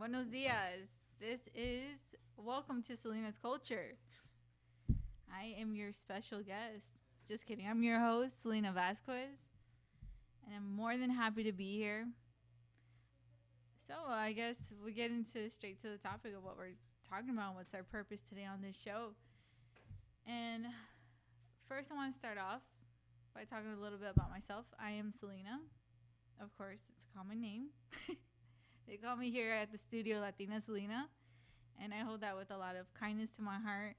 Buenos dias. This is Welcome to Selena's Culture. I am your special guest. Just kidding. I'm your host, Selena Vasquez, and I'm more than happy to be here. So, I guess we get into straight to the topic of what we're talking about. What's our purpose today on this show? And first, I want to start off by talking a little bit about myself. I am Selena. Of course, it's a common name. They call me here at the studio Latina Selena, and I hold that with a lot of kindness to my heart.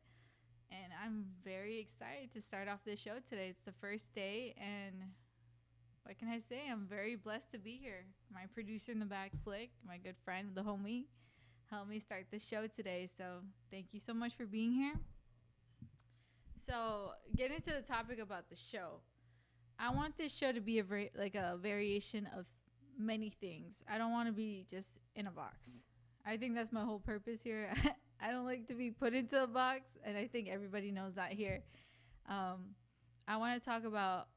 And I'm very excited to start off this show today. It's the first day, and what can I say? I'm very blessed to be here. My producer in the back, Slick, my good friend, the homie, helped me start the show today. So thank you so much for being here. So getting to the topic about the show, I want this show to be a variation of many things. I don't want to be just in a box. I think that's my whole purpose here. I don't like to be put into a box, and I think everybody knows that here. I want to talk about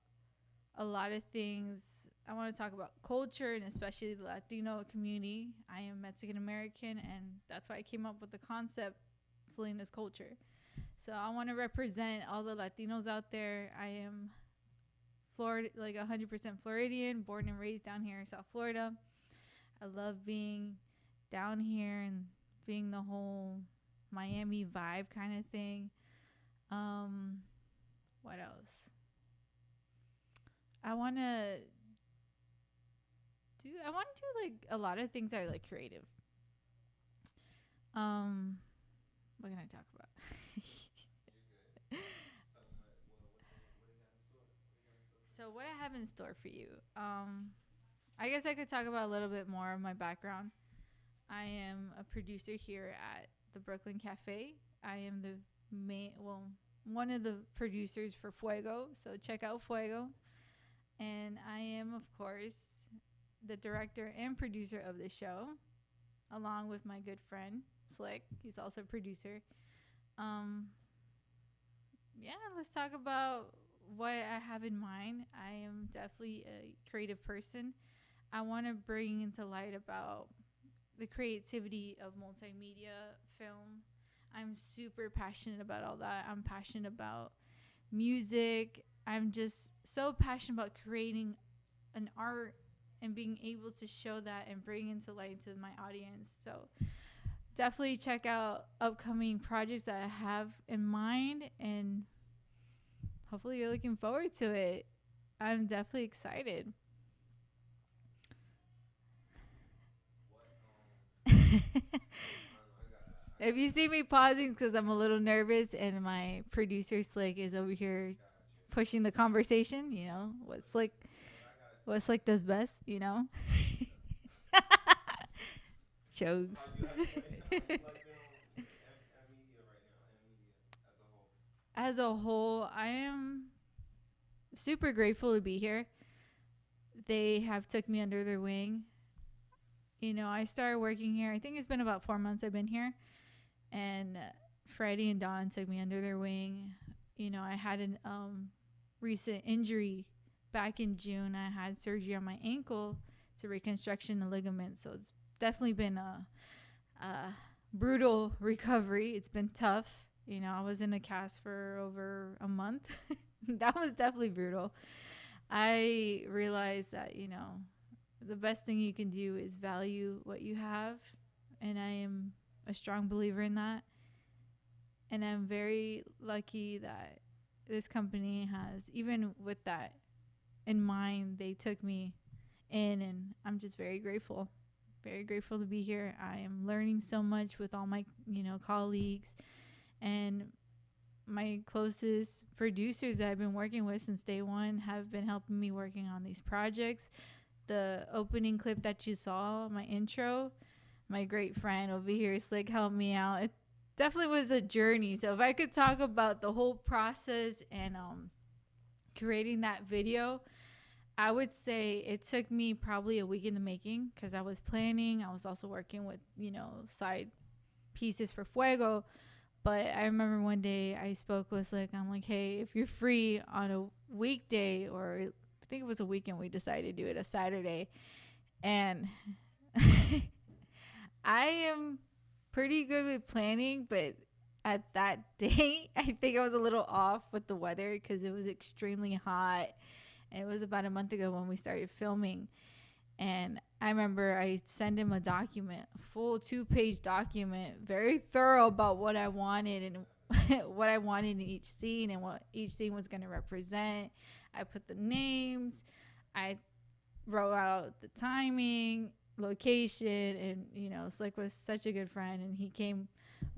a lot of things. I want to talk about culture, and especially the Latino community. I am Mexican American, and that's why I came up with the concept Selena's Culture. So I want to represent all the Latinos out there. I am Florida, like 100% Floridian, born and raised down here in South Florida. I love being down here and being the whole Miami vibe kind of thing. What else? I want to do like a lot of things that are like creative. What can I talk about? So what I have in store for you, I guess I could talk about a little bit more of my background. I am a producer here at the Brooklyn Cafe. I am one of the producers for Fuego, so check out Fuego. And I am, of course, the director and producer of the show, along with my good friend, Slick. He's also a producer. Yeah, let's talk about what I have in mind. I am definitely a creative person. I want to bring into light about the creativity of multimedia film. I'm super passionate about all that. I'm passionate about music. I'm just so passionate about creating an art and being able to show that and bring into light to my audience. So definitely check out upcoming projects that I have in mind, and hopefully you're looking forward to it. I'm definitely excited. If you see me pausing, because I'm a little nervous, and my producer Slick is over here pushing the conversation. You know what Slick does best. You know, jokes. As a whole, I am super grateful to be here. They have took me under their wing. You know, I started working here. I think it's been about 4 months I've been here, and Freddie and Don took me under their wing. You know, I had an recent injury back in June. I had surgery on my ankle to reconstruction the ligament, so it's definitely been a brutal recovery. It's been tough. You know, I was in a cast for over a month. That was definitely brutal. I realized that, you know, the best thing you can do is value what you have. And I am a strong believer in that. And I'm very lucky that this company has, even with that in mind, they took me in, and I'm just very grateful. Very grateful to be here. I am learning so much with all my, colleagues, and my closest producers that I've been working with since day one have been helping me working on these projects. The opening clip that you saw, my intro, my great friend over here, Slick, helped me out. It definitely was a journey. So if I could talk about the whole process and creating that video, I would say it took me probably a week in the making, because I was planning. I was also working with, side pieces for Fuego. But I remember one day I spoke with Slick. I'm like, hey, if you're free on a weekday, or I think it was a weekend, we decided to do it a Saturday. And I am pretty good with planning, but at that day, I think I was a little off with the weather because it was extremely hot. It was about a month ago when we started filming. And I remember I sent him a document, a full 2-page document, very thorough about what I wanted and what I wanted in each scene and what each scene was going to represent. I put the names, I wrote out the timing, location, and Slick was such a good friend, and he came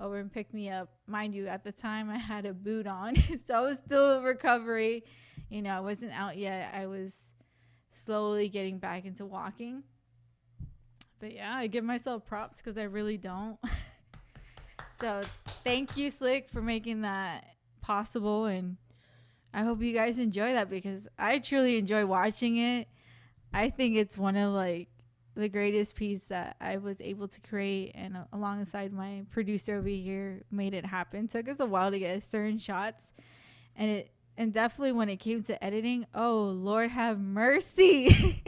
over and picked me up. Mind you, at the time I had a boot on, so I was still in recovery. I wasn't out yet. I was slowly getting back into walking. But yeah, I give myself props because I really don't. So thank you, Slick, for making that possible, and I hope you guys enjoy that because I truly enjoy watching it. I think it's one of the greatest piece that I was able to create, and alongside my producer over here made it happen. Took us a while to get certain shots, and definitely when it came to editing, oh Lord have mercy,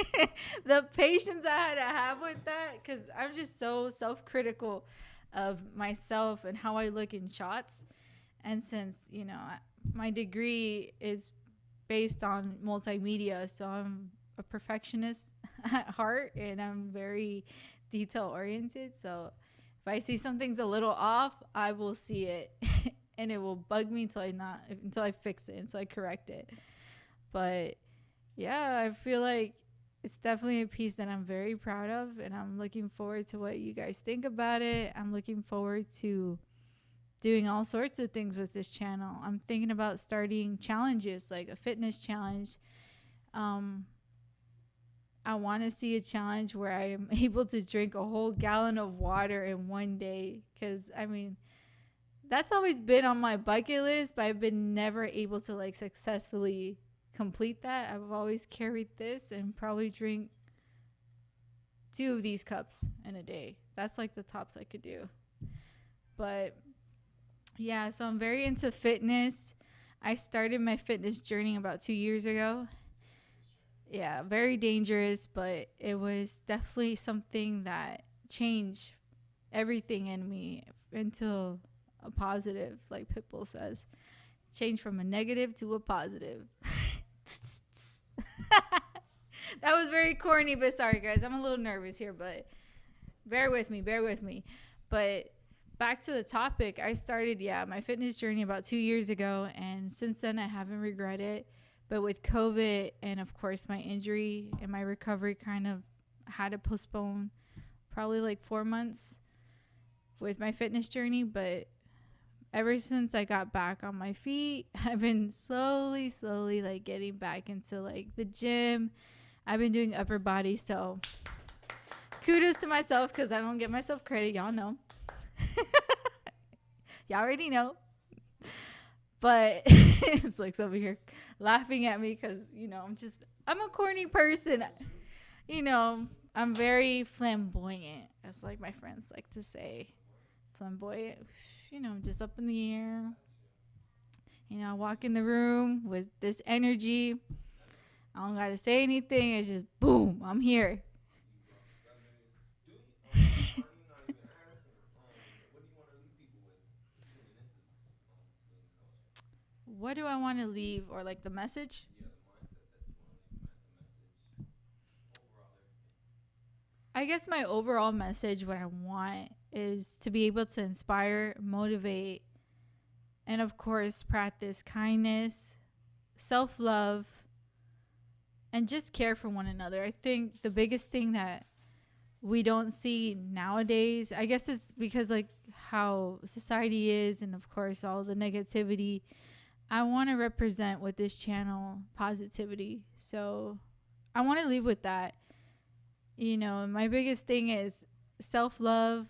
the patience I had to have with that, because I'm just so self-critical of myself and how I look in shots. And since my degree is based on multimedia, so I'm a perfectionist at heart, and I'm very detail oriented. So if I see something's a little off, I will see it and it will bug me until I fix it, until I correct it. But yeah, I feel like it's definitely a piece that I'm very proud of, and I'm looking forward to what you guys think about it. I'm looking forward to doing all sorts of things with this channel. I'm thinking about starting challenges, like a fitness challenge. I want to see a challenge where I am able to drink a whole gallon of water in one day, because that's always been on my bucket list, but I've been never able to successfully complete that. I've always carried this and probably drink 2 of these cups in a day. That's the tops I could do. But yeah, so I'm very into fitness. I started my fitness journey about 2 years ago. Yeah, very dangerous, but it was definitely something that changed everything in me into a positive, like Pitbull says. Change from a negative to a positive. That was very corny, but sorry guys, I'm a little nervous here, but bear with me. But back to the topic, I started my fitness journey about 2 years ago, and since then I haven't regretted it. But with COVID and of course my injury and my recovery, kind of had to postpone probably 4 months with my fitness journey. But ever since I got back on my feet, I've been slowly getting back into the gym. I've been doing upper body, so kudos to myself because I don't give myself credit. Y'all know. Y'all already know. But it's over here laughing at me because I'm a corny person. I'm very flamboyant, as my friends like to say. Flamboyant, just up in the air. I walk in the room with this energy. I don't gotta say anything. It's just boom, I'm here. What do I want to leave, or the message? I guess my overall message, what I want, is to be able to inspire, motivate, and of course practice kindness, self-love, and just care for one another. I think the biggest thing that we don't see nowadays, I guess, is because how society is, and of course all the negativity. I want to represent with this channel positivity. So I want to leave with that. My biggest thing is self-love,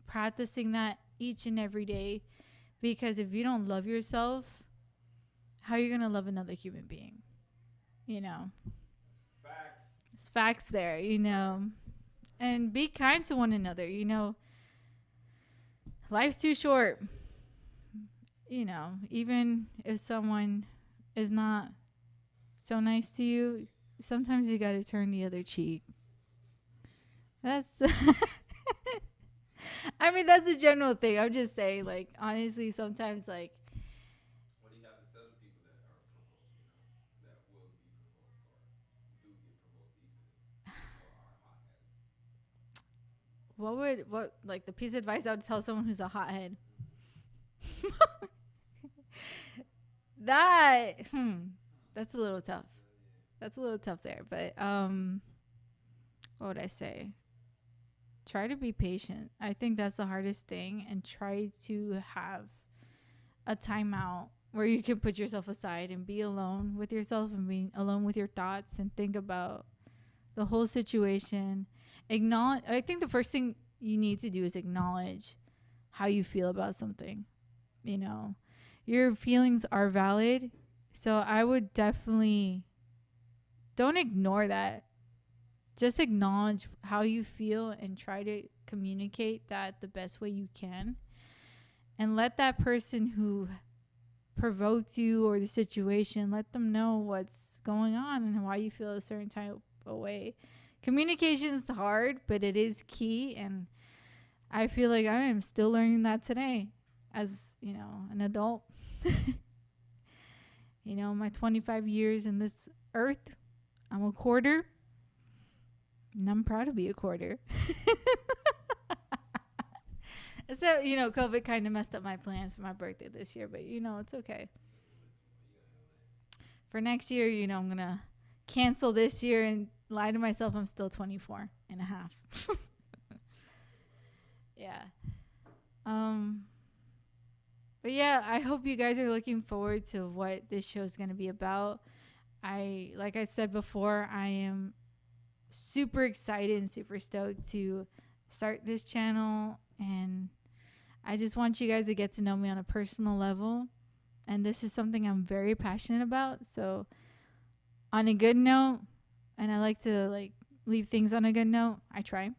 practicing that each and every day. Because if you don't love yourself, how are you going to love another human being? Facts. It's facts there, And be kind to one another, Life's too short. Even if someone is not so nice to you, sometimes you got to turn the other cheek. That's I mean, that's a general thing. I'm just saying, like, honestly, sometimes, like, What do you have to tell the people that are provoked, that will be provoked or do get provoked easily or are hotheads? like, the piece of advice I would tell someone who's a hothead? Mm-hmm. That, that's a little Hard tough. to tell, yeah. That's a little tough there. But, what would I say? Try to be patient. I think that's the hardest thing. And try to have a timeout where you can put yourself aside and be alone with yourself and be alone with your thoughts and think about the whole situation. Acknowledge. I think the first thing you need to do is acknowledge how you feel about something. You know, your feelings are valid. So I would definitely don't ignore that. Just acknowledge how you feel and try to communicate that the best way you can. And let that person who provoked you or the situation, let them know what's going on and why you feel a certain type of way. Communication is hard, but it is key. And I feel like I am still learning that today as, an adult. My 25 years in this earth, I'm a quarter. And I'm proud to be a quarter. So, COVID kind of messed up my plans for my birthday this year, but, it's okay. For next year, I'm going to cancel this year and lie to myself I'm still 24 and a half. Yeah. But yeah, I hope you guys are looking forward to what this show is going to be about. Like I said before, I am super excited and super stoked to start this channel, and I just want you guys to get to know me on a personal level, and this is something I'm very passionate about. So on a good note, and I like to leave things on a good note, I try.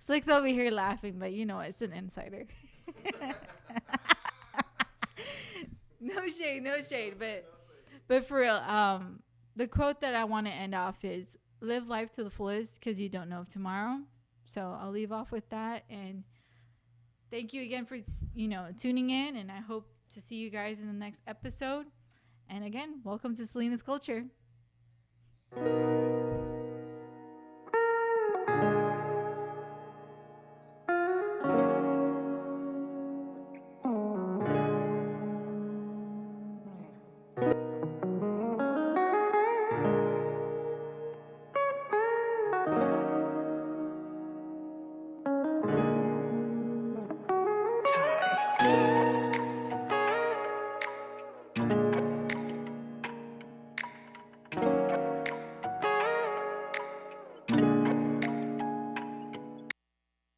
Slick's over here laughing, but it's an insider. No shade, no shade, but for real, the quote that I want to end off is live life to the fullest because you don't know of tomorrow. So I'll leave off with that. And thank you again for, tuning in. And I hope to see you guys in the next episode. And again, welcome to Selena's Culture.